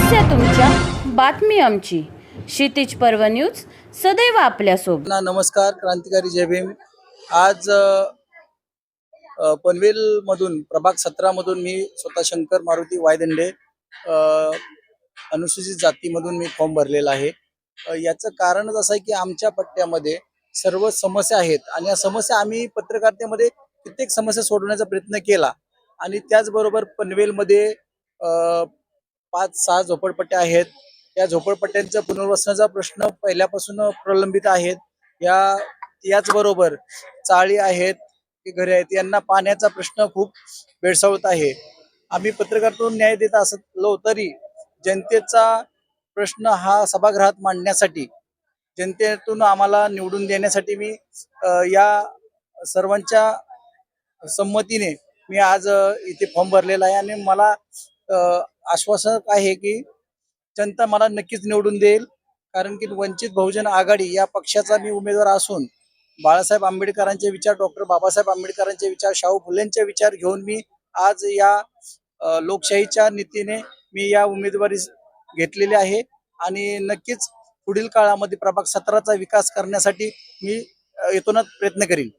समस्या तुमच्या, बातमी आमची. क्षितिज पर्व न्यूज सदैव आपल्यासोबत. नमस्कार, क्रांतिकारी जय भीम. आज पनवेल मधून प्रभाग 17 मधून मी स्वतः शंकर मारुती वायदंडे अनुसूचित जातीमधून मी फॉर्म भरलेला आहे. याचं कारणच असं आहे की आमच्या पट्ट्यामध्ये सर्व समस्या आहेत आणि या समस्या आम्ही पत्रकारितेमध्ये कित्येक समस्या सोडवण्याचा प्रयत्न केला आणि त्याचबरोबर पनवेलमध्ये 5-6 झोपडपट्ट्या आहेत. या झोपडपट्ट्यांचा पुनर्वसनाचा प्रश्न पहिल्यापासून प्रलंबित आहेत. याचबरोबर चाळी आहेत की घरे आहेत, यांना पाण्याचा प्रश्न खूप भेडसावत आहे. आम्ही पत्रकारातून न्याय देत असलो तरी जनतेचा प्रश्न हा सभागृहात मांडण्यासाठी, जनतेतून आम्हाला निवडून देण्यासाठी मी या सर्वांच्या संमतीने मी आज इथे फॉर्म भरलेला आहे आणि मला आश्वासक आहे की जनता मला नक्कीच निवडून देईल. कारण की वंचित बहुजन आघाडी या पक्षाचा मी उमेदवार असून बाळासाहेब आंबेडकरांचे विचार, डॉक्टर बाबासाहेब आंबेडकरांचे विचार, शाहू फुलेंचे विचार घेऊन मी आज या लोकशाहीच्या नीतीने मी या उमेदवारी घेतलेली आहे आणि नक्कीच पुढील काळामध्ये प्रभाग 17चा विकास करण्यासाठी मी येतोनात प्रयत्न करीन.